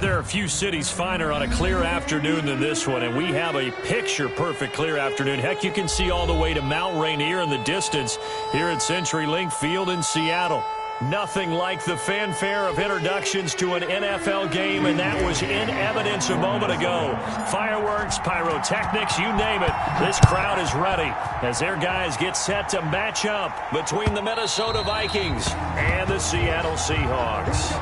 There are a few cities finer on a clear afternoon than this one, and we have a picture-perfect clear afternoon. Heck, you can see all the way to Mount Rainier in the distance here at CenturyLink Field in Seattle. Nothing like the fanfare of introductions to an NFL game, and that was in evidence a moment ago. Fireworks, pyrotechnics, you name it. This crowd is ready as their guys get set to match up between the Minnesota Vikings and the Seattle Seahawks.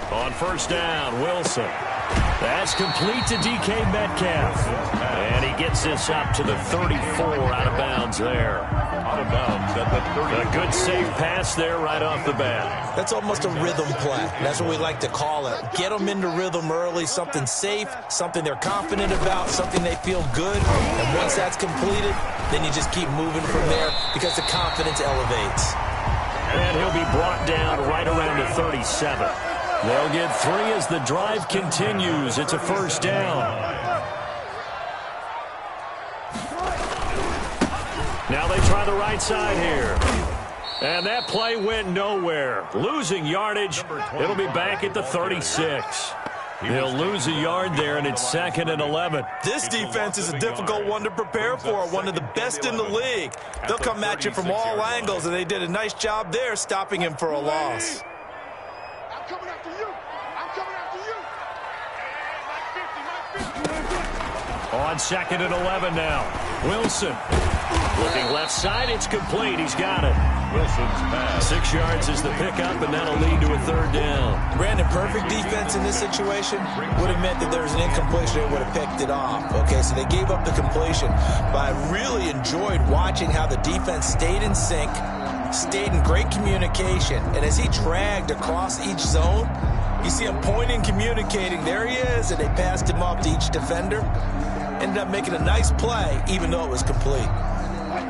On first down, Wilson. That's complete to DK Metcalf. And he gets this up to the 34 out of bounds there. Out of bounds at the 30. A good safe pass there right off the bat. That's almost a rhythm play. That's what we like to call it. Get them into rhythm early, something safe, something they're confident about, something they feel good. And once that's completed, then you just keep moving from there because the confidence elevates. And he'll be brought down right around the 37. They'll get 3 as the drive continues. It's a first down. Now they try the right side here. And that play went nowhere. Losing yardage. It'll be back at the 36. They'll lose a yard there, and it's 2nd and 11. This defense is a difficult one to prepare for, one of the best in the league. They'll come at you from all angles, and they did a nice job there stopping him for a loss. Coming after you. I'm coming after you. On 2nd and 11 now. Wilson. Looking left side, it's complete. He's got it. Wilson's pass. 6 yards is the pickup, and that'll lead to a third down. Brandon, perfect defense in this situation would have meant that there was an incompletion. They would have picked it off. Okay, so they gave up the completion. But I really enjoyed watching how the defense stayed in sync, stayed in great communication, and as he dragged across each zone, you see him pointing, communicating. There he is, and they passed him off to each defender. Ended up making a nice play, even though it was complete.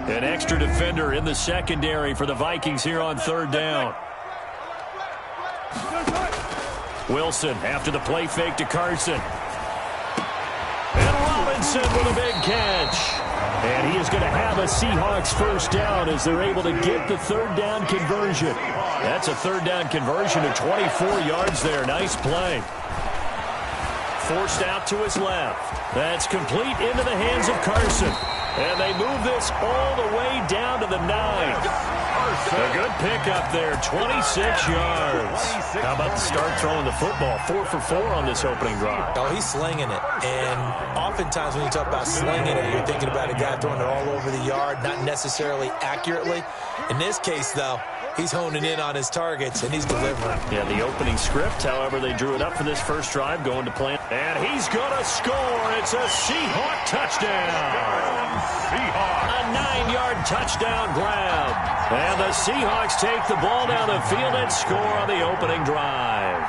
An extra defender in the secondary for the Vikings here on third down. Wilson after the play fake to Carson. And Robinson with a big catch. And he is going to have a Seahawks first down as they're able to get the third down conversion. That's a third down conversion of 24 yards there. Nice play. Forced out to his left. That's complete into the hands of Carson. And they move this all the way down to the 9. A good pickup there, 26 yards. How about the start throwing the football? 4 for 4 on this opening drive. Oh, he's slinging it. And oftentimes when you talk about slinging it, you're thinking about a guy throwing it all over the yard, not necessarily accurately. In this case, though, he's honing in on his targets, and he's delivering. Yeah, the opening script, however, they drew it up for this first drive, going to plan. And he's going to score. It's a Seahawk touchdown. A 9-yard touchdown grab. And the Seahawks take the ball down the field and score on the opening drive.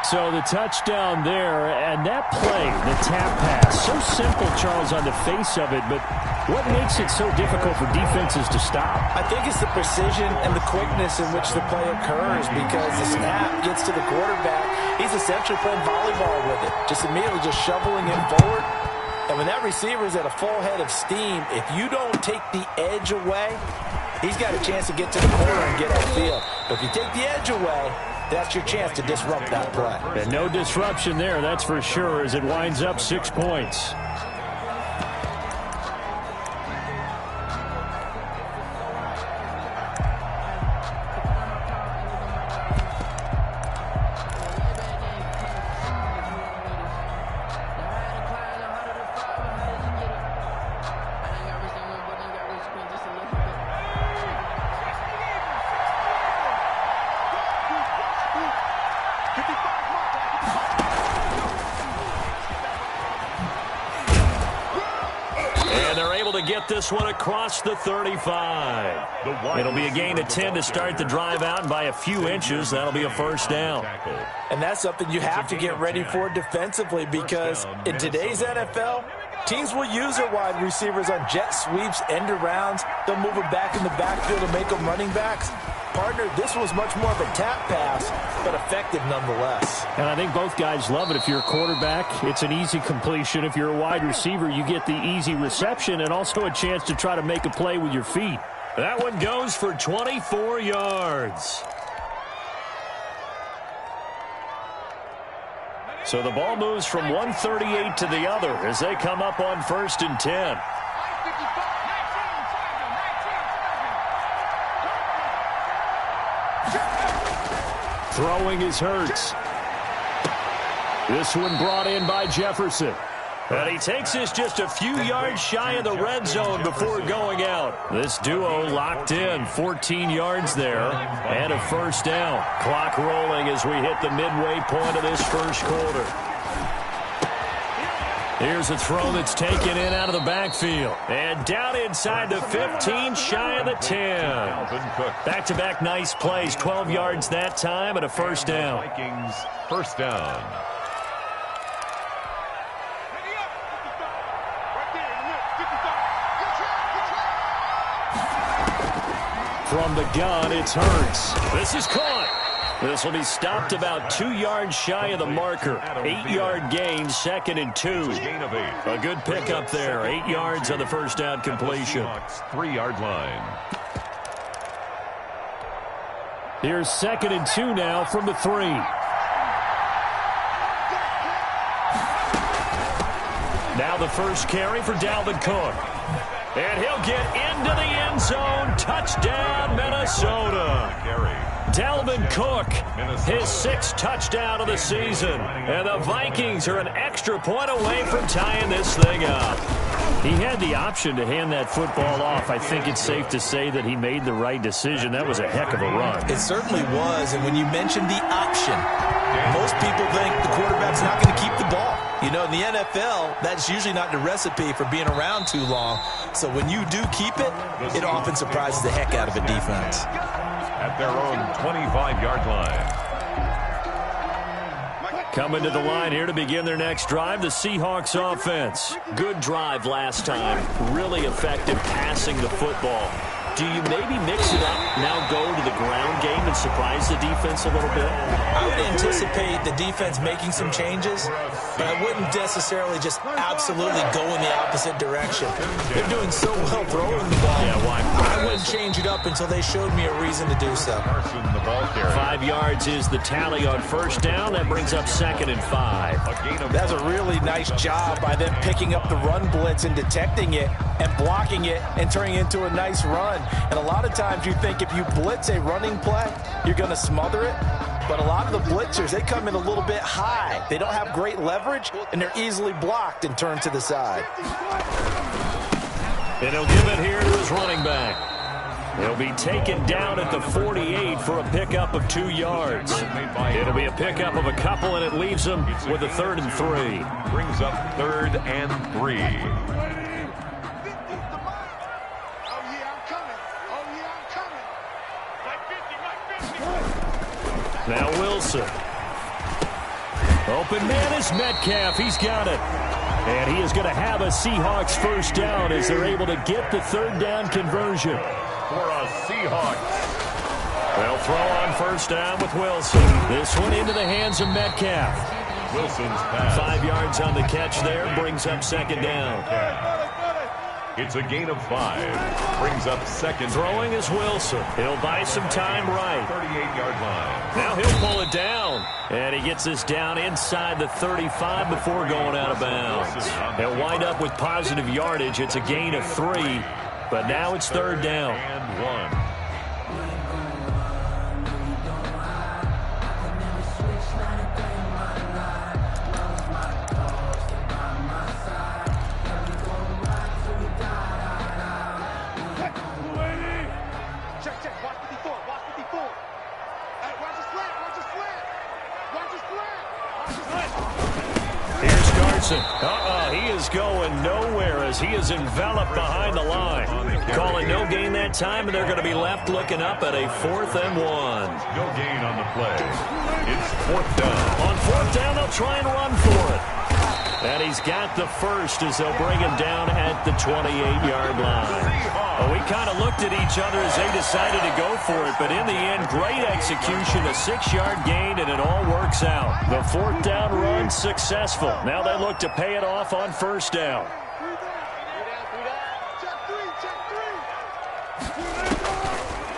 So the touchdown there, and that play, the tap pass, so simple, Charles, on the face of it, but what makes it so difficult for defenses to stop? I think it's the precision and the quickness in which the play occurs because the snap gets to the quarterback. He's essentially playing volleyball with it, just immediately just shoveling him forward. And when that receiver's at a full head of steam, if you don't take the edge away, he's got a chance to get to the corner and get upfield. But if you take the edge away, that's your chance to disrupt that play. And no disruption there, that's for sure, as it winds up 6 points. to get this one across the 35. It'll be a gain of 10 to start the drive out, and by a few inches, that'll be a first down. And that's something you have to get ready for defensively, because in today's NFL, teams will use their wide receivers on jet sweeps, end arounds. They'll move them back in the backfield and make them running backs. Partner, this was much more of a tap pass, but effective nonetheless. And I think both guys love it. If you're a quarterback, it's an easy completion. If you're a wide receiver, you get the easy reception and also a chance to try to make a play with your feet. That one goes for 24 yards. So the ball moves from 138 to the other as they come up on 1st and 10. Throwing is Hurts. This one brought in by Jefferson. And he takes this just a few yards shy of the red zone before going out. This duo locked in, 14 yards there, and a first down. Clock rolling as we hit the midway point of this first quarter. Here's a throw that's taken in out of the backfield. And down inside the 15, shy of the 10. Back-to-back nice plays, 12 yards that time, and a first down. Vikings first down. From the gun, it's Hurts. This is caught. This will be stopped about 2 yards shy of the marker. 8-yard gain, 2nd and 2. A good pickup there. 8 yards on the first down completion. 3-yard line. Here's 2nd and 2 now from the 3. Now the first carry for Dalvin Cook. And he'll get into the end zone. Touchdown, Minnesota. Dalvin Cook, his 6th touchdown of the season. And the Vikings are an extra point away from tying this thing up. He had the option to hand that football off. I think it's safe to say that he made the right decision. That was a heck of a run. It certainly was. And when you mentioned the option, most people think the quarterback's not going to keep the ball. You know, in the NFL, that's usually not the recipe for being around too long. So when you do keep it, it often surprises the heck out of a defense. At their own 25-yard line. Coming to the line here to begin their next drive, the Seahawks offense. Good drive last time. Really effective passing the football. Do you maybe mix it up, now go to the ground game and surprise the defense a little bit? I would anticipate the defense making some changes, but I wouldn't necessarily just absolutely go in the opposite direction. They're doing so well throwing the ball. Yeah, why? I wouldn't change it up until they showed me a reason to do so. 5 yards is the tally on first down. That brings up 2nd and 5. That's a really nice job by them picking up the run blitz and detecting it and blocking it and turning it into a nice run. And a lot of times you think if you blitz a running play, you're going to smother it. But a lot of the blitzers, they come in a little bit high. They don't have great leverage, and they're easily blocked and turned to the side. And he'll give it here to his running back. He'll be taken down at the 48 for a pickup of 2 yards. It'll be a pickup of a couple, and it leaves them with a 3rd and 3. Brings up 3rd and 3. Now Wilson. Open man is Metcalf. He's got it. And he is going to have a Seahawks first down as they're able to get the 3rd down conversion. For a Seahawks. They'll throw on first down with Wilson. This one into the hands of Metcalf. Wilson's pass. 5 yards on the catch there. Brings up 2nd down. It's a gain of 5. Brings up 2nd. Throwing is Wilson. He'll buy some time right. 38-yard line. Now he'll pull it down. And he gets this down inside the 35 before going out of bounds. He'll wind up with positive yardage. It's a gain of 3. But now it's 3rd down. And 1. Carson. He is going nowhere as he is enveloped behind the line. Calling no gain that time, and they're going to be left looking up at a 4th and 1. No gain on the play. It's 4th down. On 4th down, they'll try and run for it. And he's got the first as they'll bring him down at the 28-yard line. Well, we kind of looked at each other as they decided to go for it, but in the end, great execution, a 6-yard gain, and it all works out. The 4th down run successful. Now they look to pay it off on 1st down.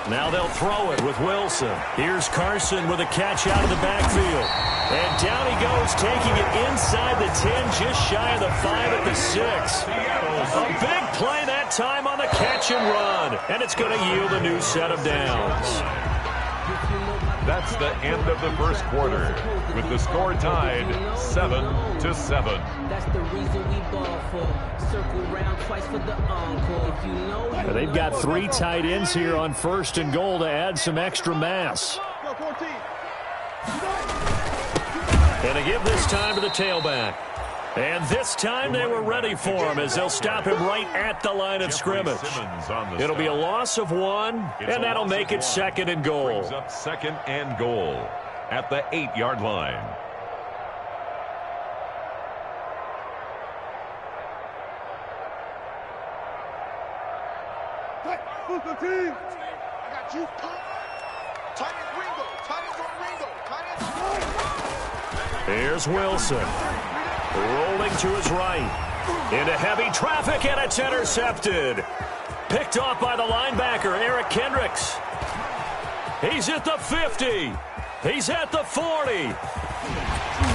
Now they'll throw it with Wilson. Here's Carson with a catch out of the backfield. And down he goes, taking it inside the 10, just shy of the 5 at the 6. A big play that time on the catch and run. And it's going to yield a new set of downs. That's the end of the first quarter, with the score tied 7-7. That's the reason we ball for. Circle round twice for the encore. If you know, They've got 3 tight ends here on 1st and goal to add some extra mass. And to give this time to the tailback. And this time they were ready for him as they'll stop him right at the line of scrimmage. It'll be a loss of 1, and that'll make it 2nd and goal. Brings up 2nd and goal at the 8-yard line. Who's the team? I got you. Tight end Ringo. Tight ends on Ringo. Tight ends. Here's Wilson. Rolling to his right. Into heavy traffic, and it's intercepted. Picked off by the linebacker, Eric Kendricks. He's at the 50. He's at the 40.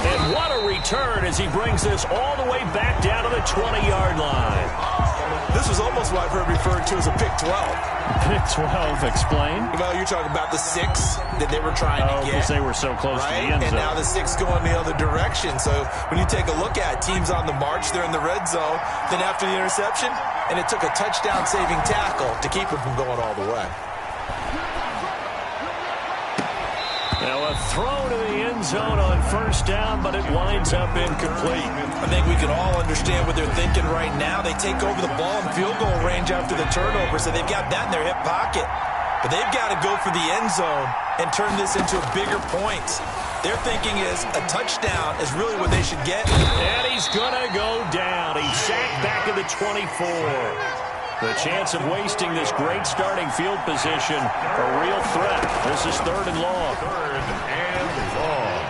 And what a return as he brings this all the way back down to the 20-yard line. This was almost what I've heard referred to as a pick 12. Pick 12, explain. Well, you're talking about the 6 that they were trying to get. Because they were so close to the end zone. And now the 6 going the other direction. So when you take a look at teams on the march, they're in the red zone. Then after the interception, and it took a touchdown-saving tackle to keep them from going all the way. Now a throw to the end zone on 1st down, but it winds up incomplete. I think we can all understand what they're thinking right now. They take over the ball in field goal range after the turnover, so they've got that in their hip pocket. But they've got to go for the end zone and turn this into bigger points. Their thinking is a touchdown is really what they should get. And he's going to go down. He's sacked back at the 24. The chance of wasting this great starting field position, a real threat. This is 3rd and long. 3rd and long.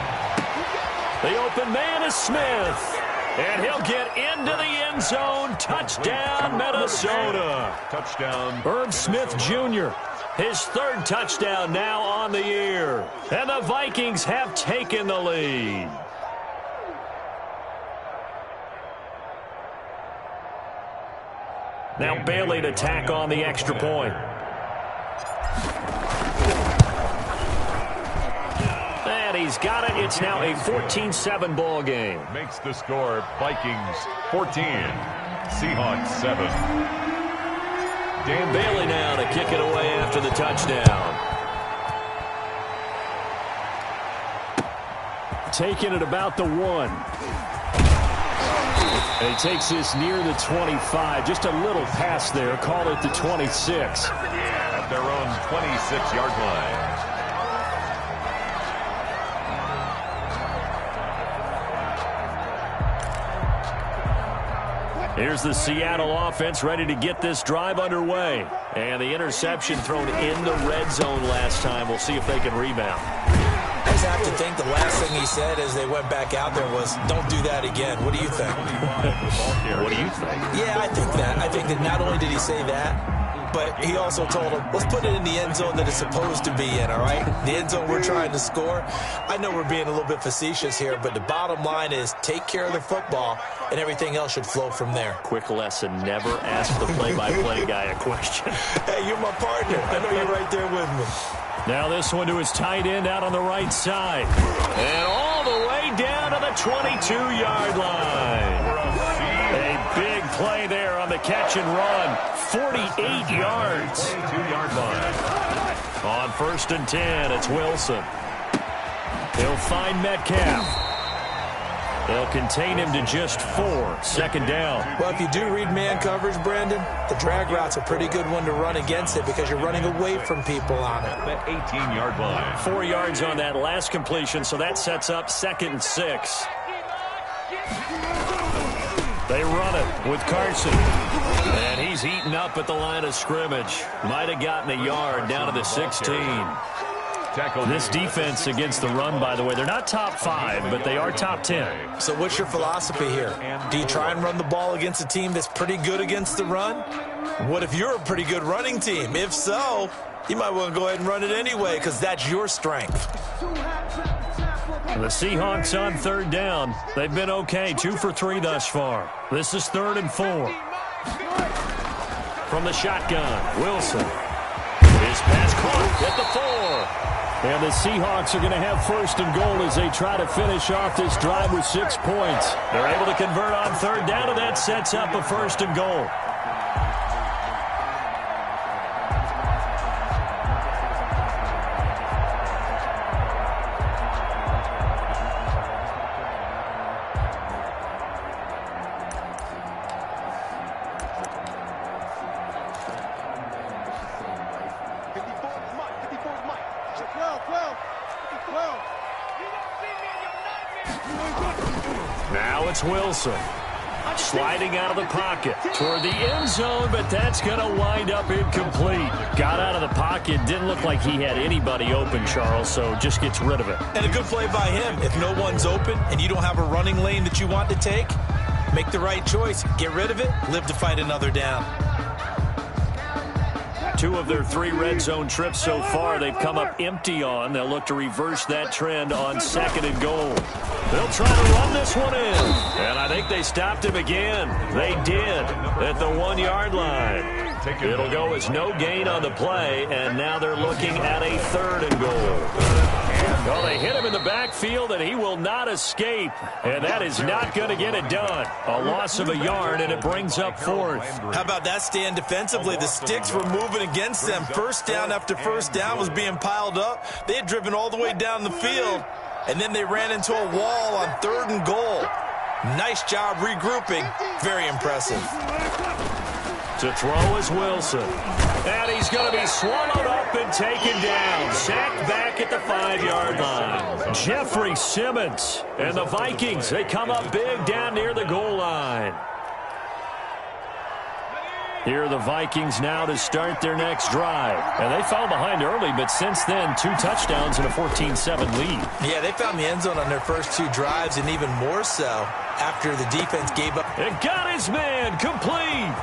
The open man is Smith. And he'll get into the end zone. Touchdown, Minnesota. Touchdown. Irv Smith Jr., his 3rd touchdown now on the year. And the Vikings have taken the lead. Now Bailey to tack on the extra point. And he's got it. It's now a 14-7 ball game. Makes the score Vikings 14, Seahawks 7. Dan Bailey now to kick it away after the touchdown. Taking it about the 1. And he takes this near the 25. Just a little pass there. Call it the 26. At their own 26-yard line. Here's the Seattle offense ready to get this drive underway. And the interception thrown in the red zone last time. We'll see if they can rebound. I just have to think the last thing he said as they went back out there was, don't do that again. What do you think? What do you think? Yeah, I think that. I think that not only did he say that, but he also told him, let's put it in the end zone that it's supposed to be in, all right? The end zone we're trying to score. I know we're being a little bit facetious here, but the bottom line is take care of the football, and everything else should flow from there. Quick lesson, never ask the play-by-play guy a question. Hey, you're my partner. I know you're right there with me. Now this one to his tight end out on the right side. And all the way down to the 22-yard line. A big play there on the catch and run. 48 yards. 22-yard line. On 1st and 10, it's Wilson. He'll find Metcalf. They'll contain him to just 4. Second down. Well, if you do read man coverage, Brandon, the drag route's a pretty good one to run against it because you're running away from people on it. The 18-yard line. 4 yards on that last completion, so that sets up 2nd and 6. They run it with Carson. And he's eaten up at the line of scrimmage. Might have gotten a yard down to the 16. This defense against the run, by the way, they're not top 5, but they are top 10. So what's your philosophy here? Do you try and run the ball against a team that's pretty good against the run? What if you're a pretty good running team? If so, you might want to go ahead and run it anyway because that's your strength. The Seahawks on 3rd down. They've been okay, 2 for 3 thus far. This is 3rd and 4. From the shotgun, Wilson. His pass caught at the 4. And the Seahawks are going to have 1st and goal as they try to finish off this drive with 6 points. They're able to convert on 3rd down, and that sets up a 1st and goal. Now it's Wilson. Sliding out of the pocket toward the end zone, but that's going to wind up incomplete. Got out of the pocket, didn't look like he had anybody open, Charles, so just gets rid of it. And a good play by him. If no one's open and you don't have a running lane that you want to take, make the right choice. Get rid of it, live to fight another down. 2 of their 3 red zone trips so far they've come up empty on. They'll look to reverse that trend on 2nd and goal. They'll try to run this one in. And I think they stopped him again. They did at the 1-yard line. It'll go as no gain on the play, and now they're looking at a 3rd and goal. Well, they hit him in the backfield, and he will not escape. And that is not going to get it done. A loss of a yard, and it brings up 4th. How about that stand defensively? The sticks were moving against them. 1st down after 1st down was being piled up. They had driven all the way down the field, and then they ran into a wall on 3rd and goal. Nice job regrouping. Very impressive. To throw is Wilson. And he's going to be swallowed up and taken down. Sacked back at the 5-yard line. Jeffrey Simmons and the Vikings, they come up big down near the goal line. Here are the Vikings now to start their next drive. And they fell behind early, but since then, 2 touchdowns and a 14-7 lead. Yeah, they found the end zone on their first 2 drives, and even more so after the defense gave up. And got his man complete.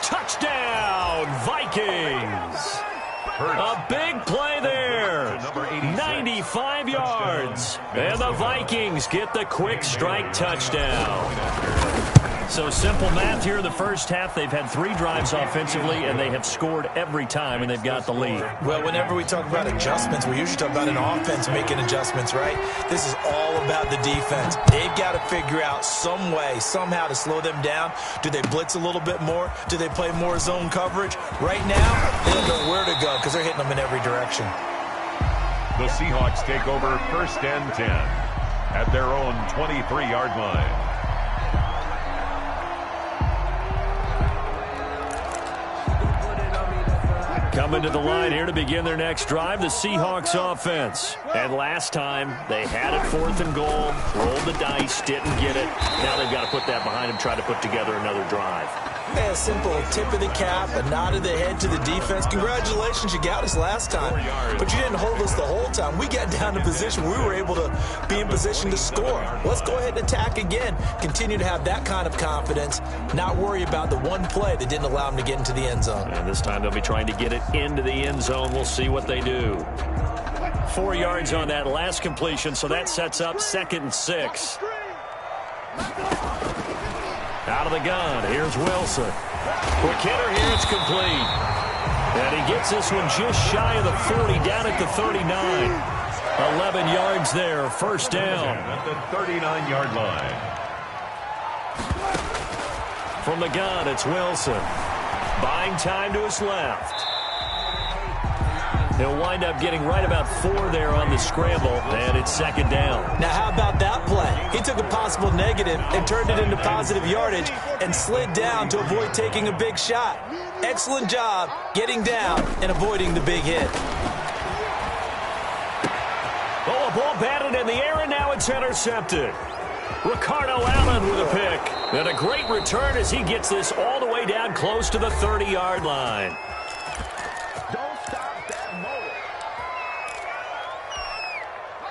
Touchdown, Vikings. A big play there. 95 yards. And the Vikings get the quick strike touchdown. So simple math here in the first half. They've had 3 drives offensively, and they have scored every time, and they've got the lead. Well, whenever we talk about adjustments, we usually talk about an offense making adjustments, right? This is all about the defense. They've got to figure out some way, somehow to slow them down. Do they blitz a little bit more? Do they play more zone coverage? Right now, they don't know where to go because they're hitting them in every direction. The Seahawks take over 1st and 10 at their own 23-yard line. Coming to the line here to begin their next drive, the Seahawks offense. And last time, they had it 4th and goal, rolled the dice, didn't get it. Now they've got to put that behind them, try to put together another drive. A simple tip of the cap, a nod of the head to the defense. Congratulations, you got us last time. But you didn't hold us the whole time. We got down to position. We were able to be in position to score. Let's go ahead and attack again. Continue to have that kind of confidence. Not worry about the one play that didn't allow them to get into the end zone. And this time they'll be trying to get it into the end zone. We'll see what they do. 4 yards on that last completion, so that sets up 2nd and 6. Out of the gun, here's Wilson. Quick hitter here, it's complete. And he gets this one just shy of the 40, down at the 39. 11 yards there, 1st down. At the 39-yard line. From the gun, it's Wilson. Buying time to his left. He'll wind up getting right about 4 there on the scramble, and it's second down. Now, how about that play? He took a possible negative and turned it into positive yardage and slid down to avoid taking a big shot. Excellent job getting down and avoiding the big hit. Oh, a ball batted in the air, and now it's intercepted. Ricardo Allen with a pick. And a great return as he gets this all the way down close to the 30-yard line.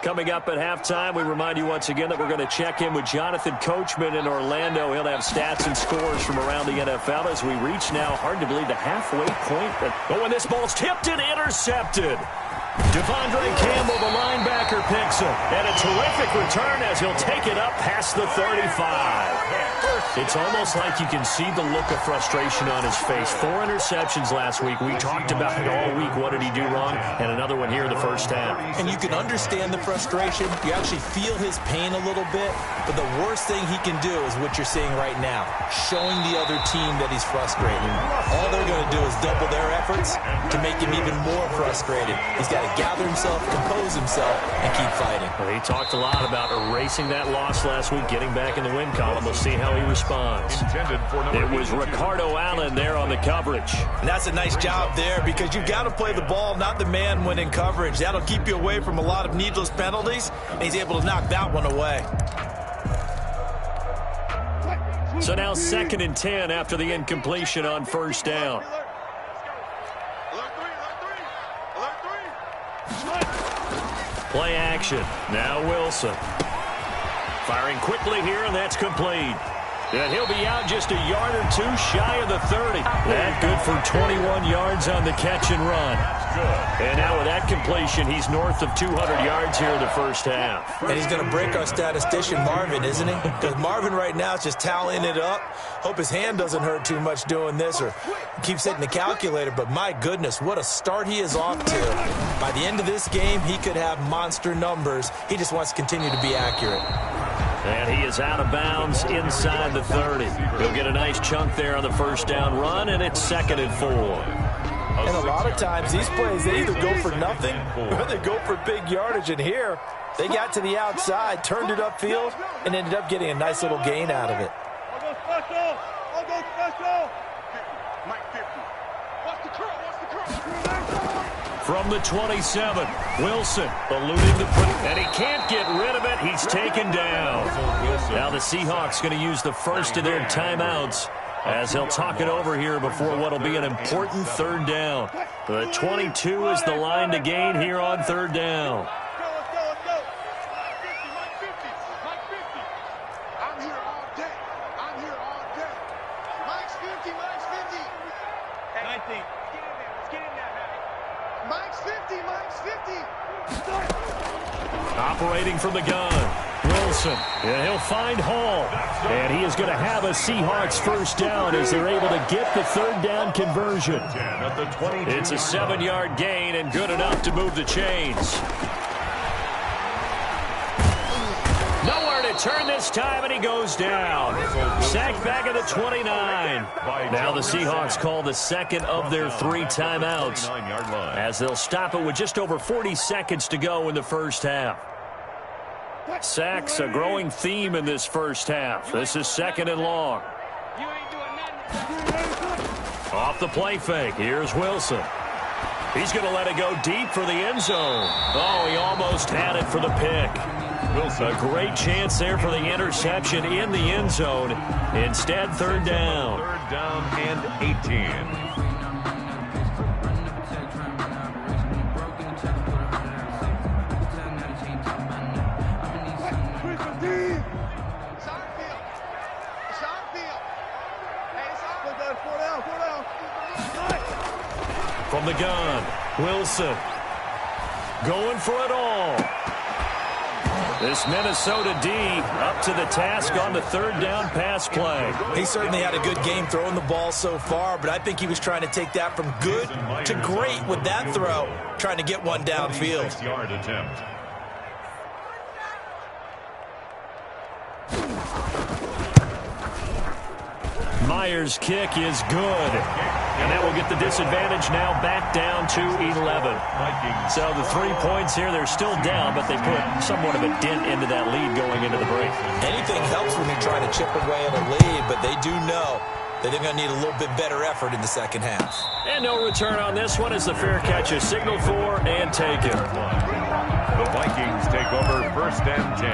Coming up at halftime, we remind you once again that we're going to check in with Jonathan Coachman in Orlando. He'll have stats and scores from around the NFL as we reach now, hard to believe, the halfway point. Oh, and this ball's tipped and intercepted. Devondre Campbell, the linebacker, picks him. And a terrific return as he'll take it up past the 35. It's almost like you can see the look of frustration on his face. 4 interceptions last week. We talked about it all week. What did he do wrong? And another one here in the first half. And you can understand the frustration. You actually feel his pain a little bit. But the worst thing he can do is what you're seeing right now, showing the other team that he's frustrated. All they're going to do is double their efforts to make him even more frustrated. He's got to gather himself, compose himself, and keep fighting. Well, he talked a lot about erasing that loss last week, getting back in the win column. We'll see how he responds. It was Ricardo Allen there on the coverage. And that's a nice job there because you've got to play the ball, not the man when in coverage. That'll keep you away from a lot of needless penalties, and he's able to knock that one away. So now 2nd and 10 after the incompletion on first down. Play action. Now Wilson. Firing quickly here, and that's complete. And he'll be out just a yard or 2 shy of the 30. That good for 21 yards on the catch and run. And now with that completion, he's north of 200 yards here in the first half. And he's going to break our statistician Marvin, isn't he? Because Marvin right now is just tallying it up. Hope his hand doesn't hurt too much doing this or keeps hitting the calculator. But my goodness, what a start he is off to. By the end of this game, he could have monster numbers. He just wants to continue to be accurate. And he is out of bounds inside the 30. He'll get a nice chunk there on the first down run, and it's 2nd and 4. And a lot of times these plays, they either go for nothing or they go for big yardage. And here, they got to the outside, turned it upfield, and ended up getting a nice little gain out of it. I'll go special. I'll go special. Mike 50. Watch the curl. Watch the curl. From the 27, Wilson eluding the pressure, and he can't get rid of it. He's taken down. Now the Seahawks going to use the first of their timeouts as they'll talk it over here before what will be an important 3rd down. The 22 is the line to gain here on 3rd down. Let's go. Mike 50. Mike 50. I'm here all day. Mike's 50. 19. Let's get in there. Mike's 50. Operating from the gun, Wilson, and he'll find Hall. And he is going to have a Seahawks first down as they're able to get the 3rd down conversion. It's a 7-yard gain and good enough to move the chains. Nowhere to turn this time, and he goes down. Sacked back at the 29. Now the Seahawks call the 2nd of their 3 timeouts as they'll stop it with just over 40 seconds to go in the first half. Sacks, a growing theme in this first half. This is 2nd and long. Off the play fake, here's Wilson. He's going to let it go deep for the end zone. Oh, he almost had it for the pick. A great chance there for the interception in the end zone. Instead, 3rd down. 3rd down and 18. From the gun, Wilson going for it all. This Minnesota D up to the task on the 3rd down pass play. He certainly had a good game throwing the ball so far, but I think he was trying to take that from good to great with that throw, trying to get one downfield. 6-yard attempt. Myers' kick is good. And that will get the disadvantage now back down to 11. So the 3 points here, they're still down, but they put somewhat of a dent into that lead going into the break. Anything helps when you're trying to chip away at a lead, but they do know that they're going to need a little bit better effort in the second half. And no return on this one as the fair catch is signaled for and taken. The Vikings take over 1st and 10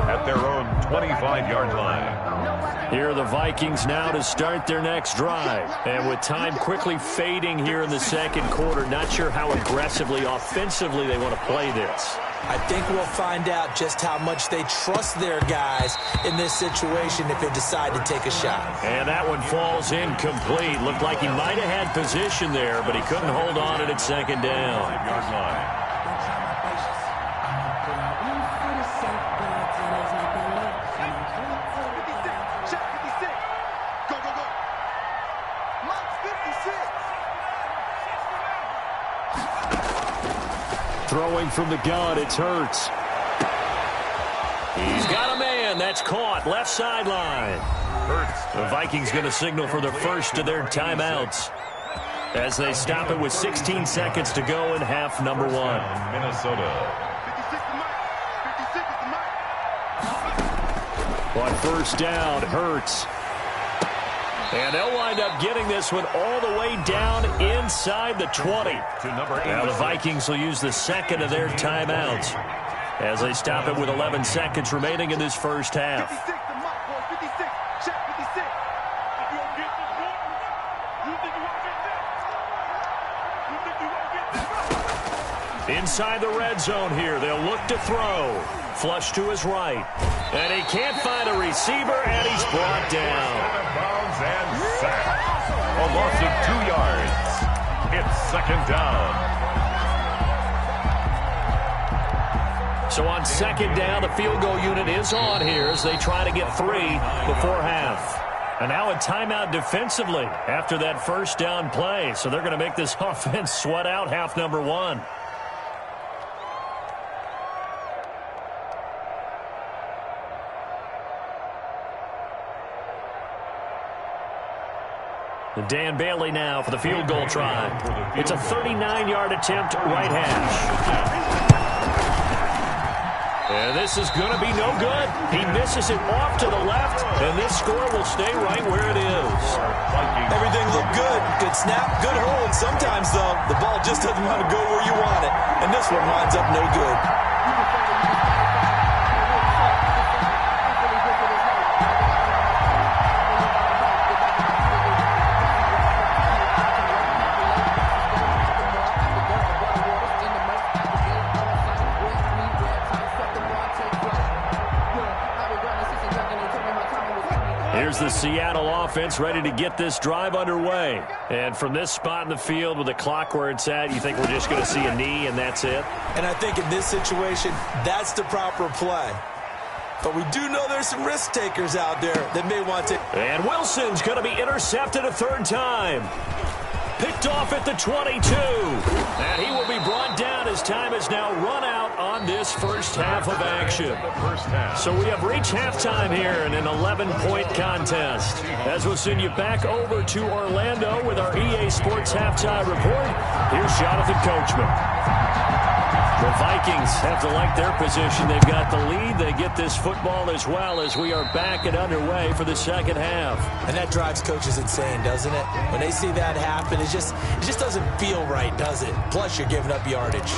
at their own 25-yard line. Here are the Vikings now to start their next drive. And with time quickly fading here in the second quarter, not sure how aggressively, offensively they want to play this. I think we'll find out just how much they trust their guys in this situation if they decide to take a shot. And that one falls incomplete. Looked like he might have had position there, but he couldn't hold on at second down. 5-yard line. Throwing from the gun, it's Hurts. He's got a man. That's caught. Left sideline. The Vikings going to signal for the first of their timeouts as they stop it with 16 seconds to go in half number 1. Minnesota. On first down, Hurts. And they'll wind up getting this one all the way down inside the 20. Now the Vikings will use the second of their timeouts as they stop it with 11 seconds remaining in this first half. Inside the red zone here, they'll look to throw. Flush to his right. And he can't find a receiver, and he's brought down. And sacked. A loss of 2 yards. It's second down. So on second down, the field goal unit is on here as they try to get 3 before half. And now a timeout defensively after that first down play. So they're going to make this offense sweat out half number 1. Dan Bailey now for the field goal try. It's a 39-yard attempt, right hash. And this is going to be no good. He misses it off to the left, and this score will stay right where it is. Everything looked good. Good snap, good hold. Sometimes, though, the ball just doesn't want to go where you want it. And this one winds up no good. Here's the Seattle offense ready to get this drive underway. And from this spot in the field with the clock where it's at, you think we're just going to see a knee and that's it? And I think in this situation, that's the proper play. But we do know there's some risk takers out there that may want to. And Wilson's going to be intercepted a third time. Picked off at the 22. And he will be brought down as time has now run out on this first half of action. So we have reached halftime here in an 11-point contest. As we'll send you back over to Orlando with our EA Sports halftime report, here's Jonathan Coachman. The Vikings have to like their position. They've got the lead. They get this football as well as we are back and underway for the second half. And that drives coaches insane, doesn't it? When they see that happen, it just doesn't feel right, does it? Plus, you're giving up yardage.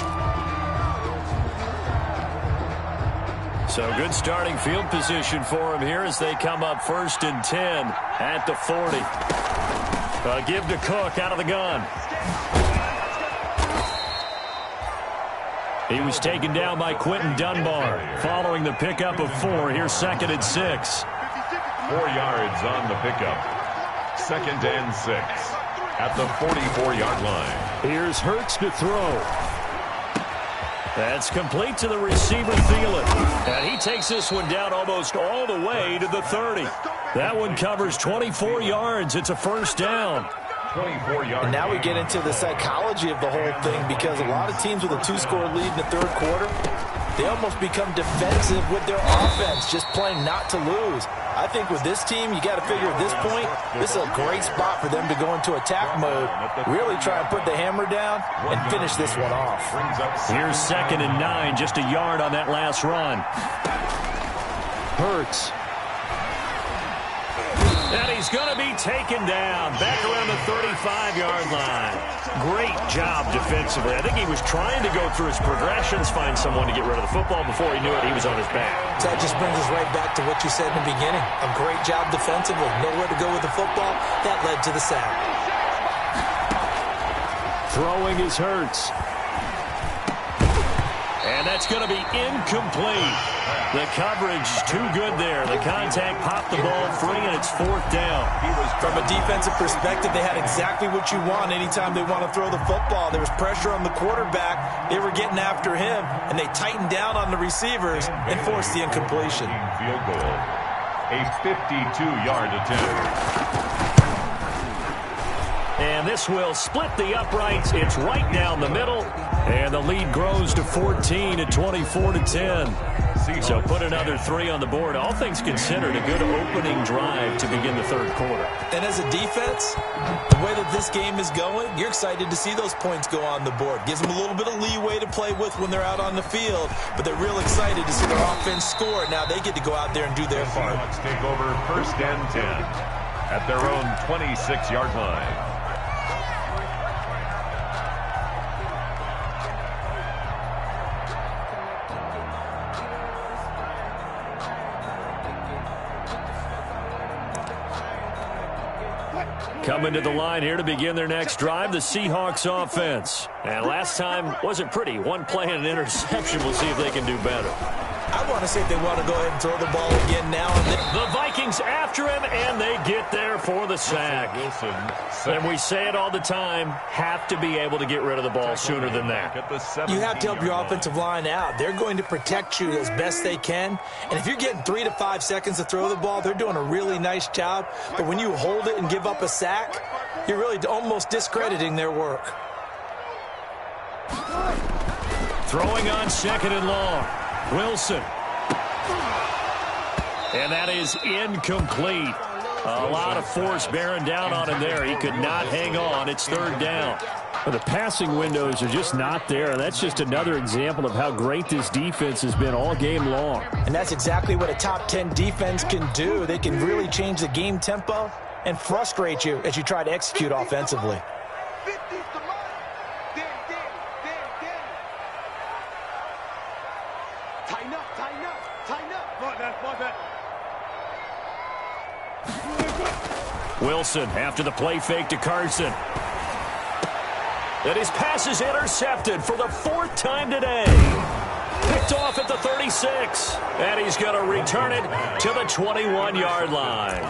So good starting field position for them here as they come up 1st and 10 at the 40. Give to Cook out of the gun. He was taken down by Quentin Dunbar following the pickup of 4. Here's 2nd and 6. 4 yards on the pickup. 2nd and 6 at the 44-yard line. Here's Hurts to throw. That's complete to the receiver, Thielen. And he takes this one down almost all the way to the 30. That one covers 24 yards. It's a first down. And now we get into the psychology of the whole thing, because a lot of teams with a 2-score lead in the third quarter, they almost become defensive with their offense, just playing not to lose. I think with this team, you got to figure at this point, this is a great spot for them to go into attack mode, really try and put the hammer down and finish this one off. Here's 2nd and 9, just a yard on that last run. Hurts. And he's going to be taken down back around the 35-yard line. Great job defensively. I think he was trying to go through his progressions, find someone to get rid of the football. Before he knew it, he was on his back. So that just brings us right back to what you said in the beginning. A great job defensively. Nowhere to go with the football. That led to the sack. Throwing is Hurts. And that's going to be incomplete. The coverage too good there. The contact popped the ball free, and it's 4th down. From a defensive perspective, they had exactly what you want anytime they want to throw the football. There was pressure on the quarterback. They were getting after him, and they tightened down on the receivers and forced the incompletion. Field goal. A 52-yard attempt. And this will split the uprights. It's right down the middle. And the lead grows to 14 at 24-10. So put another 3 on the board. All things considered, a good opening drive to begin the 3rd quarter. And as a defense, the way that this game is going, you're excited to see those points go on the board. Gives them a little bit of leeway to play with when they're out on the field. But they're real excited to see their offense score. Now they get to go out there and do their part. Seahawks take over 1st and 10 at their own 26-yard line. Coming to the line here to begin their next drive, the Seahawks offense. And last time wasn't pretty. One play and an interception. We'll see if they can do better. I want to see if they want to go ahead and throw the ball again now and then. The Vikings after him, and they get there for the sack. And we say it all the time, have to be able to get rid of the ball sooner than that. You have to help your offensive line out. They're going to protect you as best they can. And if you're getting 3 to 5 seconds to throw the ball, they're doing a really nice job. But when you hold it and give up a sack, you're really almost discrediting their work. Throwing on 2nd and long. Wilson. And that is incomplete. A lot of force bearing down on him there. He could not hang on. It's 3rd down. Well, the passing windows are just not there. And that's just another example of how great this defense has been all game long. And that's exactly what a top 10 defense can do. They can really change the game tempo and frustrate you as you try to execute offensively. Wilson after the play fake to Carson. And his pass is intercepted for the 4th time today. Picked off at the 36. And he's going to return it to the 21-yard line.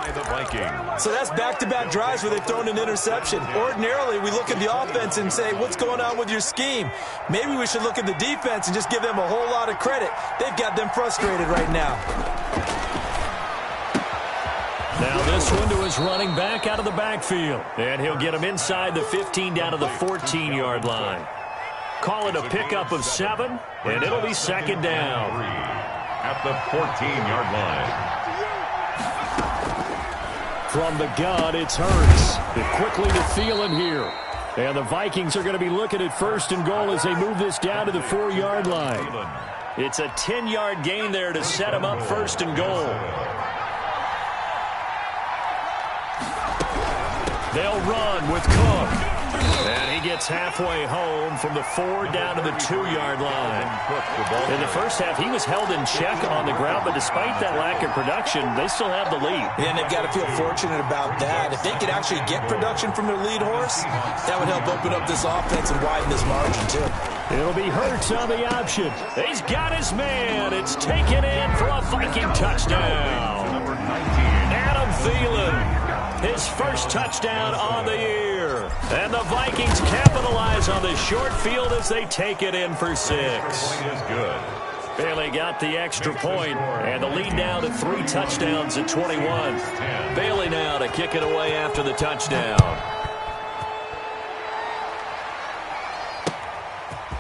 So that's back-to-back drives where they've thrown an interception. Ordinarily, we look at the offense and say, what's going on with your scheme? Maybe we should look at the defense and just give them a whole lot of credit. They've got them frustrated right now. Now this one to his running back out of the backfield. And he'll get him inside the 15 down to the 14-yard line. Call it a pickup of 7, and it'll be 2nd down. At the 14-yard line. From the gun, it's Hurts. Quickly to Thielen here. And the Vikings are going to be looking at 1st and goal as they move this down to the 4-yard line. It's a 10-yard gain there to set him up 1st and goal. They'll run with Cook. And he gets halfway home from the 4 down to the 2-yard line. In the first half, he was held in check on the ground, but despite that lack of production, they still have the lead. And they've got to feel fortunate about that. If they could actually get production from their lead horse, that would help open up this offense and widen this margin, too. It'll be Hurts on the option. He's got his man. It's taken in for a Viking touchdown. Adam Thielen. His first touchdown on the year. And the Vikings capitalize on this short field as they take it in for 6. Is good. Bailey got the extra point, and the lead now to 3 touchdowns at 21. Bailey now to kick it away after the touchdown.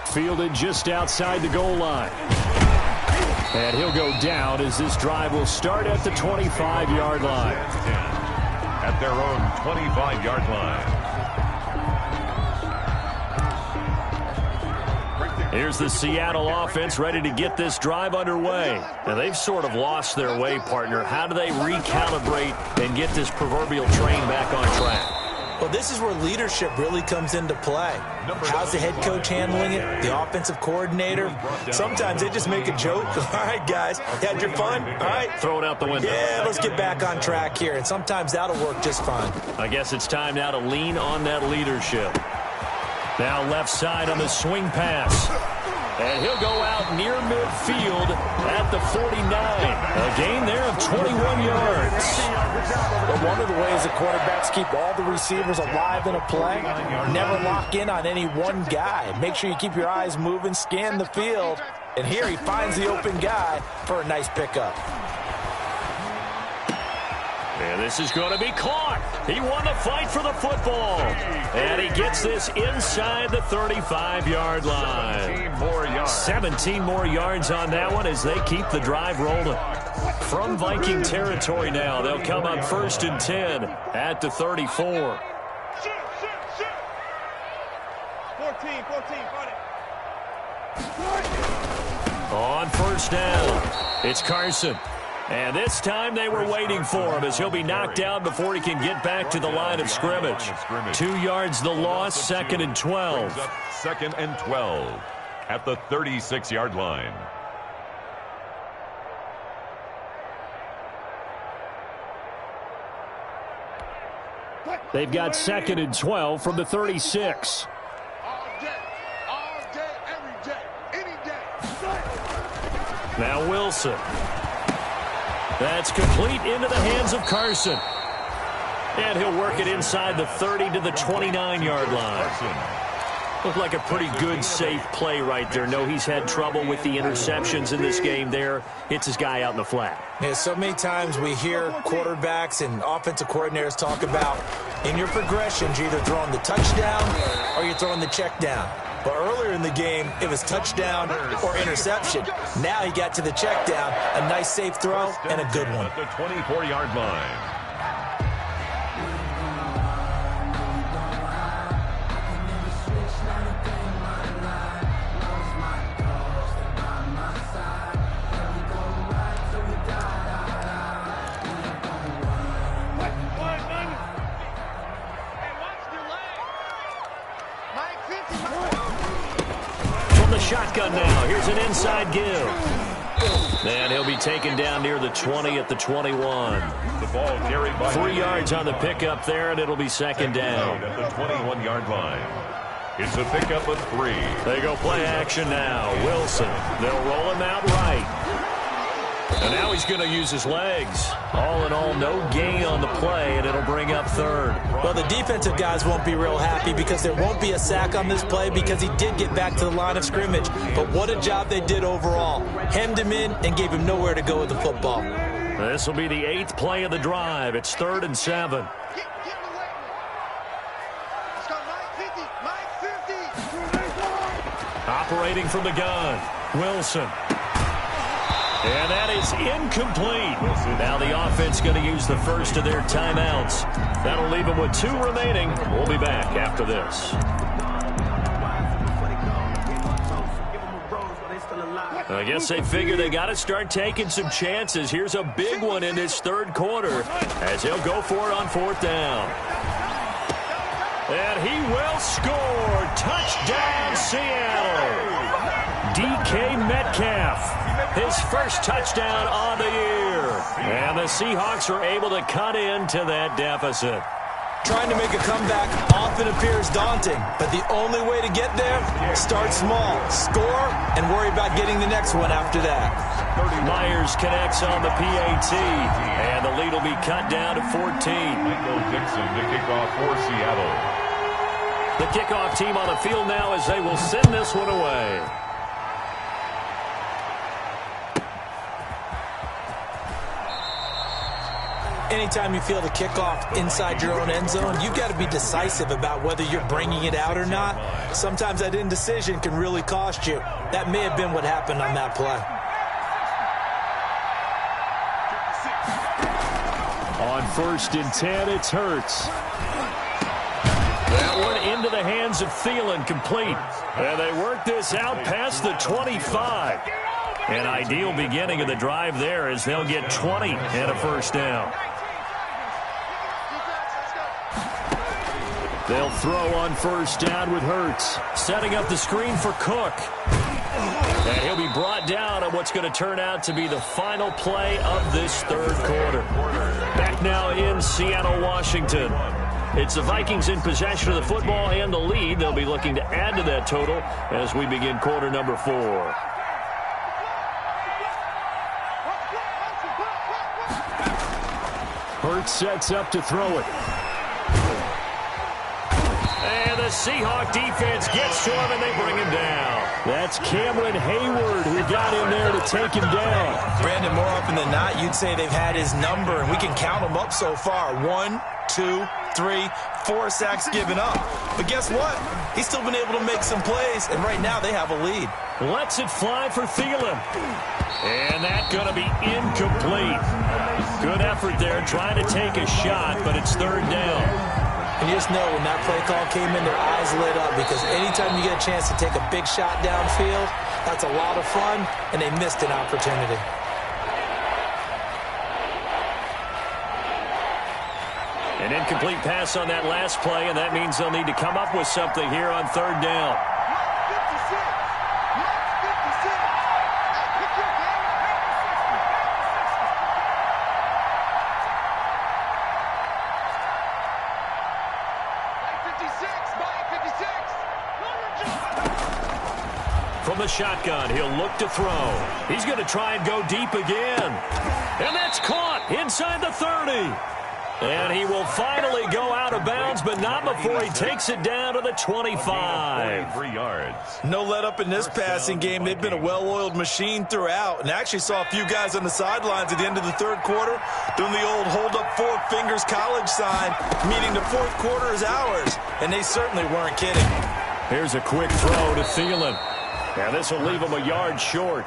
Fielded just outside the goal line. And he'll go down as this drive will start at the 25-yard line. At their own 25-yard line. Here's the Seattle offense ready to get this drive underway. Now, they've sort of lost their way, partner. How do they recalibrate and get this proverbial train back on track? Well, this is where leadership really comes into play. How's the head coach handling it? The offensive coordinator? Sometimes they just make a joke. All right, guys, had your fun? All right. Throw it out the window. Yeah, let's get back on track here. And sometimes that'll work just fine. I guess it's time now to lean on that leadership. Now left side on the swing pass. And he'll go out near midfield at the 49. A gain there of 21 yards. But one of the ways the quarterbacks keep all the receivers alive in a play, never lock in on any one guy. Make sure you keep your eyes moving, scan the field. And here he finds the open guy for a nice pickup. And this is going to be caught. He won the fight for the football. And he gets this inside the 35-yard line. 17 more yards on that one as they keep the drive rolling. From Viking territory now, they'll come up 1st and 10 at the 34. 14, On 1st down, it's Carson. And this time they were waiting for him as he'll be knocked down before he can get back to the line of scrimmage. 2 yards the loss, 2nd and 12. 2nd and 12 at the 36-yard line. They've got 2nd and 12 from the 36. all day, every day, any day. Now Wilson. That's complete into the hands of Carson. And he'll work it inside the 30 to the 29-yard line. Looked like a pretty good, safe play right there. No, he's had trouble with the interceptions in this game there. Hits his guy out in the flat. Yeah, so many times we hear quarterbacks and offensive coordinators talk about in your progressions, you're either throwing the touchdown or you're throwing the check down. But earlier in the game, it was touchdown or interception. Now he got to the check down, a nice safe throw, and a good one. At the 24-yard line. Shotgun now. Here's an inside give. And he'll be taken down near the 20 at the 21. The ball carried by 3 yards on the pickup there, and it'll be 2nd down. At the 21-yard line. It's a pickup of 3. They go play action now. Wilson. They'll roll him out right. And now he's going to use his legs. All in all, no gain on the play, and it'll bring up 3rd. Well, the defensive guys won't be real happy because there won't be a sack on this play because he did get back to the line of scrimmage. But what a job they did overall. Hemmed him in and gave him nowhere to go with the football. This will be the 8th play of the drive. It's 3rd and 7. Let's go, Mike 50. Operating from the gun. Wilson. And that is incomplete. Now the offense going to use the first of their timeouts. That'll leave them with 2 remaining. We'll be back after this. I guess they figure they got to start taking some chances. Here's a big one in this 3rd quarter as he'll go for it on 4th down. And he will score. Touchdown, Seattle. DK Metcalf. His first touchdown on the year. And the Seahawks are able to cut into that deficit. Trying to make a comeback often appears daunting, but the only way to get there, start small, score, and worry about getting the next one after that. Myers connects on the PAT, and the lead will be cut down to 14. Michael Dixon to kick off for Seattle. The kickoff team on the field now as they will send this one away. Anytime you feel the kickoff inside your own end zone, you've got to be decisive about whether you're bringing it out or not. Sometimes that indecision can really cost you. That may have been what happened on that play. On 1st and 10, it's Hurts. That one into the hands of Thielen, complete. And they work this out past the 25. An ideal beginning of the drive there as they'll get 20 and a first down. They'll throw on 1st down with Hurts. Setting up the screen for Cook. And he'll be brought down on what's going to turn out to be the final play of this 3rd quarter. Back now in Seattle, Washington. It's the Vikings in possession of the football and the lead. They'll be looking to add to that total as we begin quarter number 4. Hurts sets up to throw it. And the Seahawks defense gets to him, and they bring him down. That's Cameron Hayward who got in there to take him down. Brandon, more often than not, you'd say they've had his number, and we can count them up so far. 1, 2, 3, 4 sacks given up. But guess what? He's still been able to make some plays, and right now they have a lead. Lets it fly for Thielen. And that's going to be incomplete. Good effort there trying to take a shot, but it's 3rd down. And you just know when that play call came in, their eyes lit up, because anytime you get a chance to take a big shot downfield, that's a lot of fun, and they missed an opportunity. An incomplete pass on that last play, and that means they'll need to come up with something here on 3rd down. From the shotgun, he'll look to throw. He's going to try and go deep again. And that's caught inside the 30. And he will finally go out of bounds, but not before he takes it down to the 25. 3 yards. No let up in this passing game. They've been a well-oiled machine throughout, and actually saw a few guys on the sidelines at the end of the 3rd quarter doing the old hold up 4 fingers college sign, meaning the 4th quarter is ours, and they certainly weren't kidding. Here's a quick throw to Thielen. And this will leave him a yard short.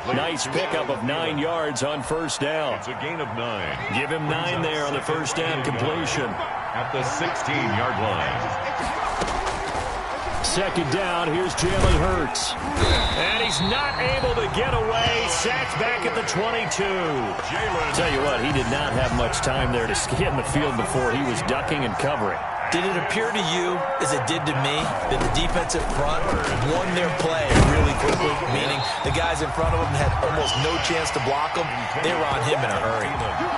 Nice pickup of 9 yards on 1st down. It's a gain of 9. Give him 9 there on the 1st down completion. At the 16-yard line. 2nd down, here's Jalen Hurts. And he's not able to get away. Sacked back at the 22. Tell you what, he did not have much time there to scan the field before he was ducking and covering. Did it appear to you, as it did to me, that the defensive front won their play really quickly, meaning the guys in front of them had almost no chance to block them? They were on him in a hurry.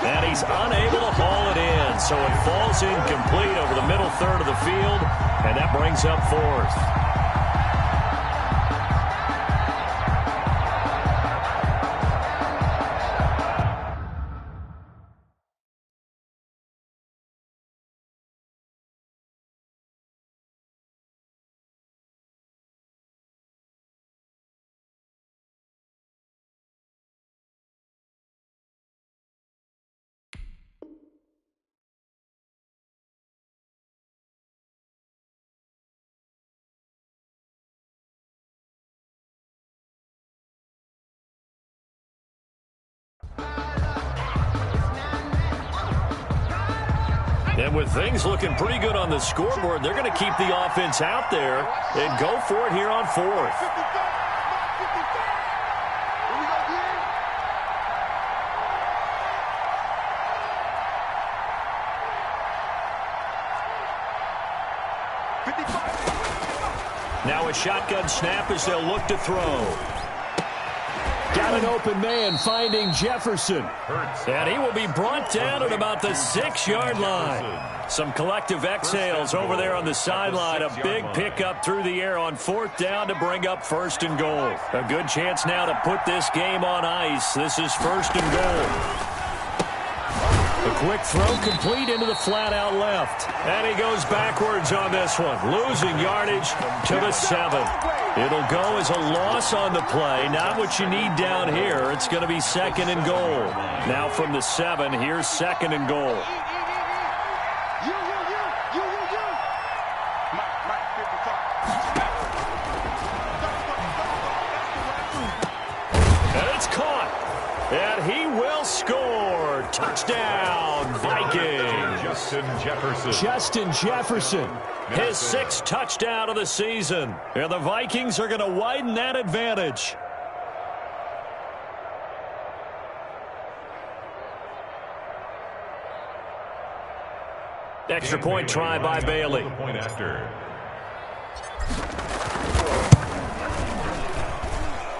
And he's unable to haul it in, so it falls incomplete over the middle 3rd of the field, and that brings up 4th. And with things looking pretty good on the scoreboard, they're going to keep the offense out there and go for it here on 4th. Now a shotgun snap as they'll look to throw. Got an open man finding Jefferson. And he will be brought down at about the 6-yard line. Some collective exhales over there on the sideline. A big pickup through the air on 4th down to bring up 1st and goal. A good chance now to put this game on ice. This is 1st and goal. A quick throw complete into the flat out left. And he goes backwards on this one, losing yardage to the 7. It'll go as a loss on the play. Not what you need down here. It's going to be 2nd and goal. Now from the 7, here's 2nd and goal. And it's caught. And he will score. Touchdown, Vikings. Justin Jefferson. His 6th touchdown of the season. And the Vikings are going to widen that advantage. Extra point try by Bailey.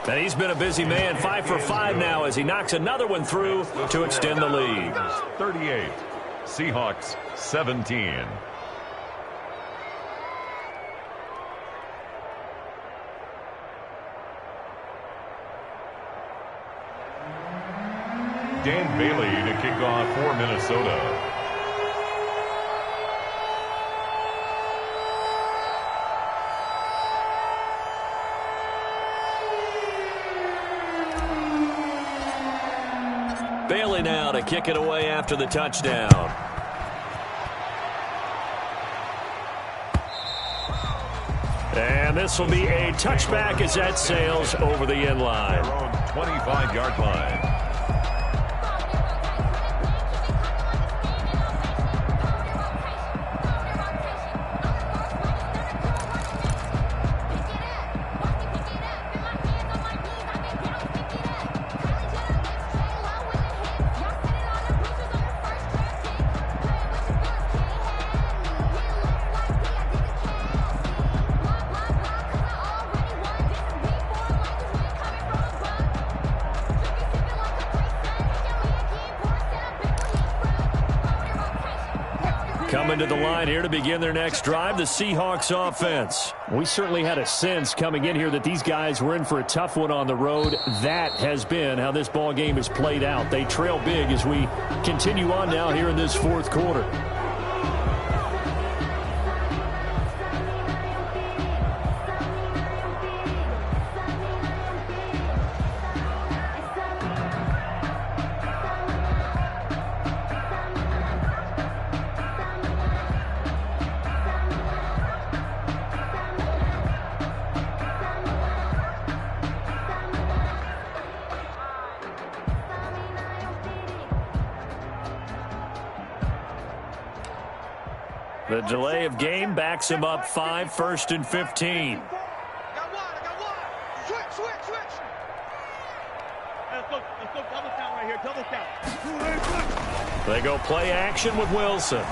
And he's been a busy man, 5 for 5 now as he knocks another one through to extend the lead. 38, Seahawks 17. Dan Bailey to kick off for Minnesota. Bailey now to kick it away after the touchdown. And this will be a touchback as that sails over the end line. 25-yard line. Coming to the line here to begin their next drive, the Seahawks offense. We certainly had a sense coming in here that these guys were in for a tough one on the road. That has been how this ball game has played out. They trail big as we continue on now here in this 4th quarter. The delay of game backs him up 5, 1st and 15. I got one. Switch. Let's go double count right here. Double count. They go play action with Wilson.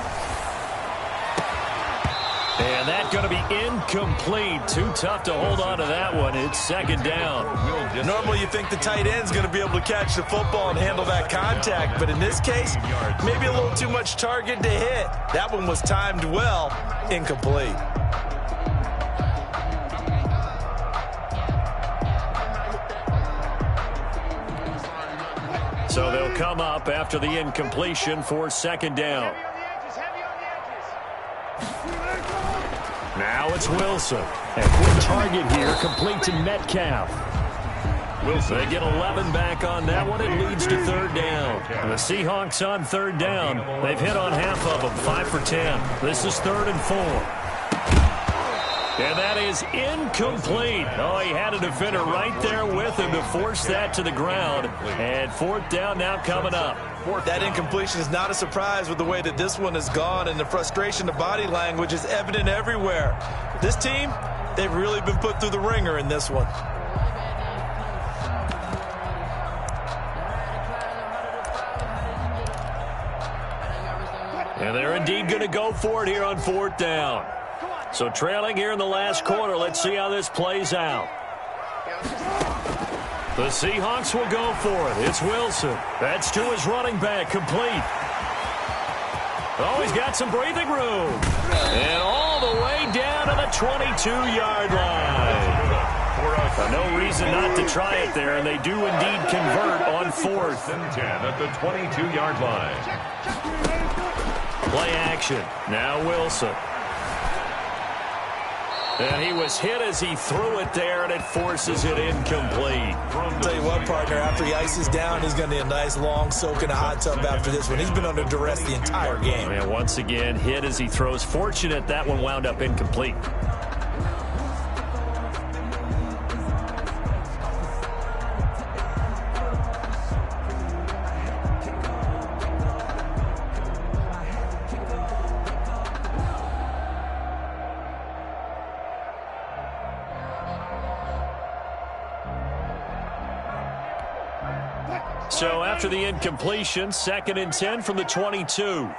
And that's going to be incomplete. Too tough to hold on to that one. It's 2nd down. Normally you think the tight end's going to be able to catch the football and handle that contact, but in this case, maybe a little too much target to hit. That one was timed well, incomplete. So they'll come up after the incompletion for 2nd down. Now it's Wilson. A quick target here, complete to Metcalf. Wilson. They get 11 back on that one. It leads to 3rd down. The Seahawks on 3rd down. They've hit on half of them, 5 for 10. This is 3rd and 4. And that is incomplete. Oh, he had a defender right there with him to force that to the ground. And 4th down now coming up. That incompletion is not a surprise with the way that this one has gone, and the frustration, the body language is evident everywhere. This team, they've really been put through the ringer in this one. And they're indeed going to go for it here on 4th down. So trailing here in the last quarter, let's see how this plays out. The Seahawks will go for it. It's Wilson. That's to his running back, complete. Oh, he's got some breathing room. And all the way down to the 22-yard line. No reason not to try it there, and they do indeed convert on 4th and 10 at the 22-yard line. Play action. Now Wilson. And he was hit as he threw it there, and it forces it incomplete. I'll tell you what, partner, after he ices down, he's going to need a nice long soak in a hot tub after this one. He's been under duress the entire game. And once again, hit as he throws. Fortunate that one wound up incomplete. So after the incompletion, 2nd and 10 from the 22.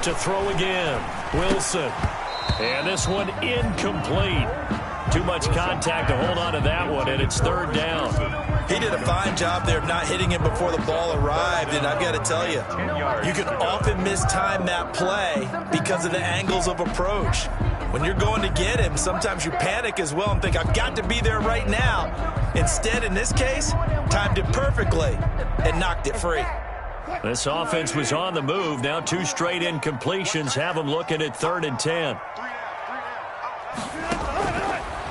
To throw again, Wilson. And this one incomplete. Too much contact to hold on to that one, and it's 3rd down. He did a fine job there of not hitting him before the ball arrived, and I've got to tell you, you can often mistime that play because of the angles of approach. When you're going to get him, sometimes you panic as well and think, I've got to be there right now. Instead, in this case, timed it perfectly and knocked it free. This offense was on the move. Now 2 straight incompletions have them looking at 3rd and 10.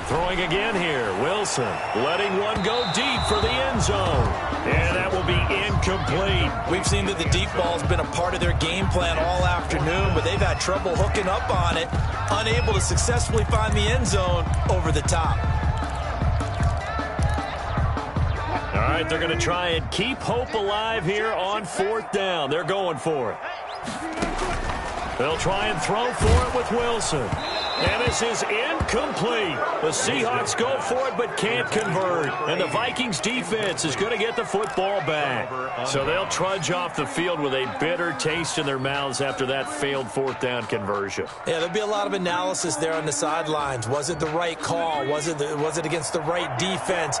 Throwing again here, Wilson letting one go deep for the end zone. And that will be incomplete. We've seen that the deep ball has been a part of their game plan all afternoon, but they've had trouble hooking up on it, unable to successfully find the end zone over the top. All right, they're going to try and keep hope alive here on 4th down. They're going for it. They'll try and throw for it with Wilson. And this is incomplete. The Seahawks go for it but can't convert. And the Vikings defense is going to get the football back. So they'll trudge off the field with a bitter taste in their mouths after that failed 4th down conversion. Yeah, there'll be a lot of analysis there on the sidelines. Was it the right call? Was it against the right defense?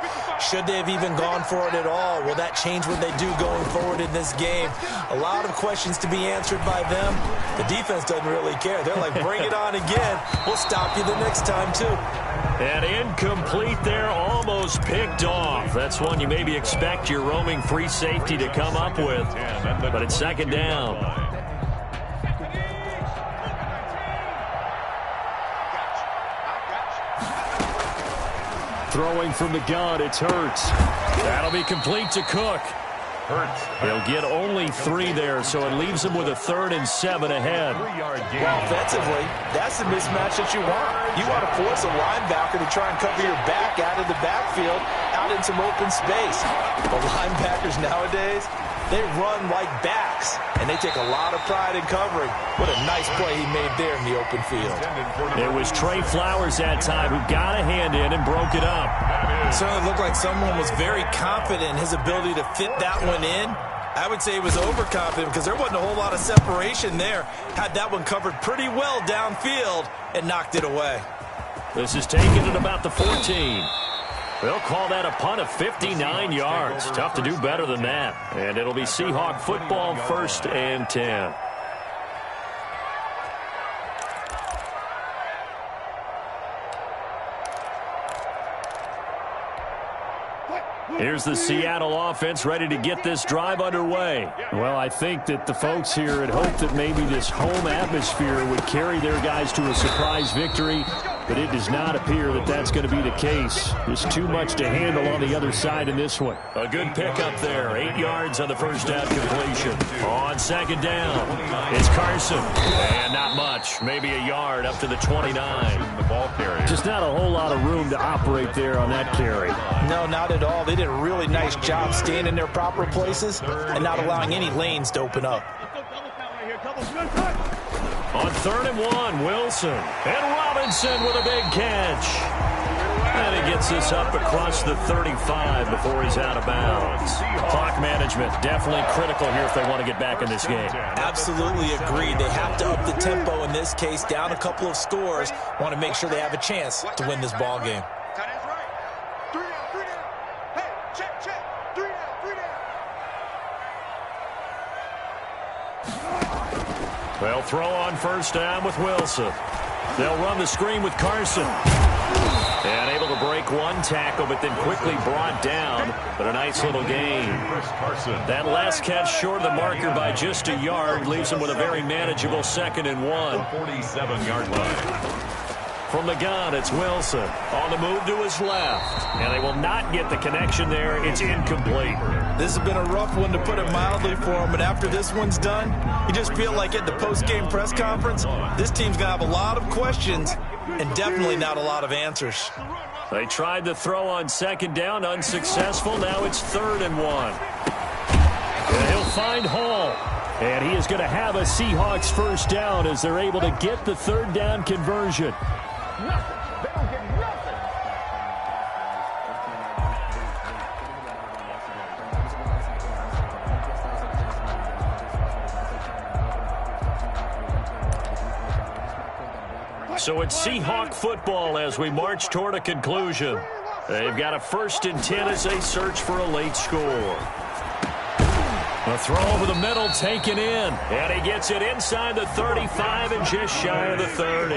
Should they have even gone for it at all? Will that change what they do going forward in this game? A lot of questions to be answered by them. The defense doesn't really care. They're like, bring it on again. We'll stop you the next time, too. And incomplete there, almost picked off. That's one you maybe expect your roaming free safety to come up with. But it's 2nd down. Throwing from the gun, it's Hurts. That'll be complete to Cook. He'll get only 3 there, so it leaves him with a 3rd and 7 ahead. Well, offensively, that's the mismatch that you want. You want to force a linebacker to try and cover your back out of the backfield, out in some open space. The linebackers nowadays, they run like backs, and they take a lot of pride in covering. What a nice play he made there in the open field. It was Trey Flowers that time who got a hand in and broke it up. It certainly looked like someone was very confident in his ability to fit that one in. I would say he was overconfident because there wasn't a whole lot of separation there. Had that one covered pretty well downfield and knocked it away. This is taken at about the 14. They'll call that a punt of 59 yards. Tough to do better than that. And it'll be Seahawk football, 1st and 10. Here's the Seattle offense ready to get this drive underway. Well, I think that the folks here had hoped that maybe this home atmosphere would carry their guys to a surprise victory, but it does not appear that that's going to be the case. There's too much to handle on the other side in this one. A good pickup there. 8 yards on the 1st down completion. On 2nd down, it's Carson. And not much. Maybe a yard up to the 29. The ball carrier. Just not a whole lot of room to operate there on that carry. No, not at all. They did a really nice job staying in their proper places and not allowing any lanes to open up. On 3rd and 1, Wilson. And Robinson with a big catch. And he gets this up across the 35 before he's out of bounds. Clock management definitely critical here if they want to get back in this game. Absolutely agreed. They have to up the tempo in this case, down a couple of scores. Want to make sure they have a chance to win this ball game. They'll throw on 1st down with Wilson. They'll run the screen with Carson. And able to break one tackle, but then quickly brought down. But a nice little gain. That last catch short of the marker by just a yard leaves him with a very manageable 2nd and 1. 47-yard line. From the gun, it's Wilson. On the move to his left. And they will not get the connection there. It's incomplete. This has been a rough one, to put it mildly, for him. But after this one's done, you just feel like at the post-game press conference, this team's going to have a lot of questions and definitely not a lot of answers. They tried to throw on 2nd down, unsuccessful. Now it's 3rd and 1. And he'll find Hall. And he is going to have a Seahawks 1st down as they're able to get the 3rd down conversion. So it's Seahawk football as we march toward a conclusion. They've got a 1st and 10 as they search for a late score. A throw over the middle taken in, and he gets it inside the 35 and just shy of the 30.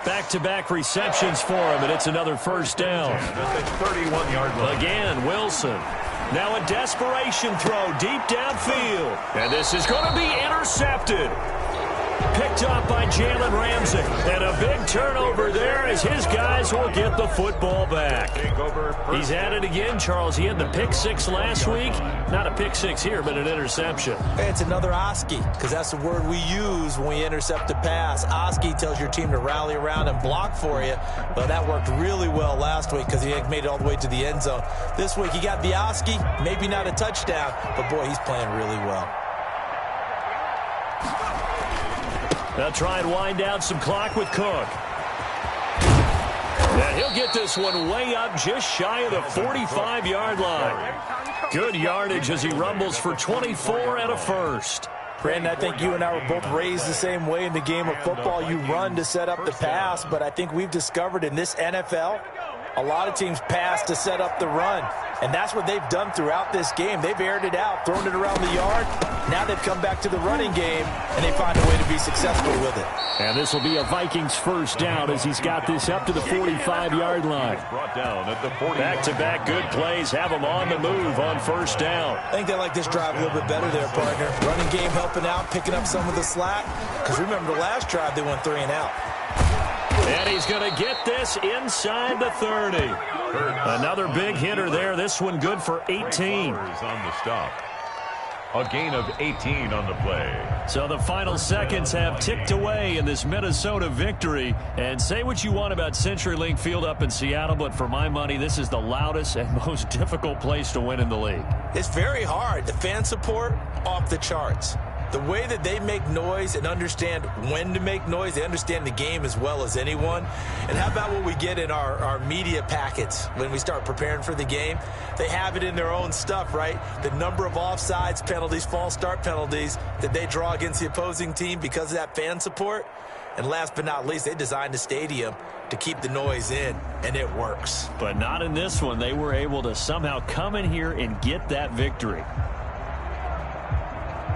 Back-to-back receptions for him, and it's another 1st down. At the 31-yard line. Again, Wilson. Now a desperation throw deep downfield, and this is going to be intercepted. Picked up by Jalen Ramsey. And a big turnover there as his guys will get the football back. He's at it again, Charles. He had the pick 6 last week. Not a pick 6 here, but an interception. Hey, it's another Oski, because that's the word we use when we intercept a pass. Oski tells your team to rally around and block for you. But that worked really well last week because he made it all the way to the end zone. This week he got the Oski, maybe not a touchdown, but boy, he's playing really well. They'll try and wind down some clock with Cook. And he'll get this one way up just shy of the 45-yard line. Good yardage as he rumbles for 24 and a 1st. Brandon, I think you and I were both raised the same way in the game of football. You run to set up the pass, but I think we've discovered in this NFL, a lot of teams pass to set up the run. And that's what they've done throughout this game. They've aired it out, thrown it around the yard. Now they've come back to the running game, and they find a way to be successful with it. And this will be a Vikings 1st down as he's got this up to the 45-yard line. Brought down at the 40. Back-to-back good plays have them on the move on 1st down. I think they like this drive a little bit better there, partner. Running game helping out, picking up some of the slack. Because remember, the last drive they went 3 and out. And he's going to get this inside the 30. Another big hitter there. This one good for 18. On the stop. A gain of 18 on the play. So the final seconds have ticked away in this Minnesota victory. And say what you want about CenturyLink Field up in Seattle, but for my money, this is the loudest and most difficult place to win in the league. It's very hard. The fan support, off the charts. The way that they make noise and understand when to make noise, they understand the game as well as anyone. And how about what we get in our media packets when we start preparing for the game? They have it in their own stuff, right? The number of offsides penalties, false start penalties that they draw against the opposing team because of that fan support. And last but not least, they designed the stadium to keep the noise in, and it works. But not in this one. They were able to somehow come in here and get that victory.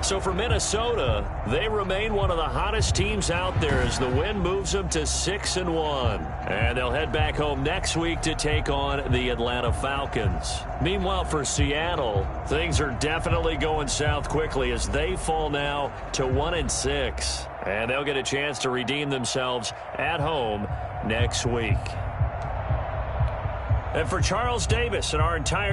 So for Minnesota, they remain one of the hottest teams out there as the win moves them to 6-1. And they'll head back home next week to take on the Atlanta Falcons. Meanwhile, for Seattle, things are definitely going south quickly as they fall now to 1-6. And they'll get a chance to redeem themselves at home next week. And for Charles Davis and our entire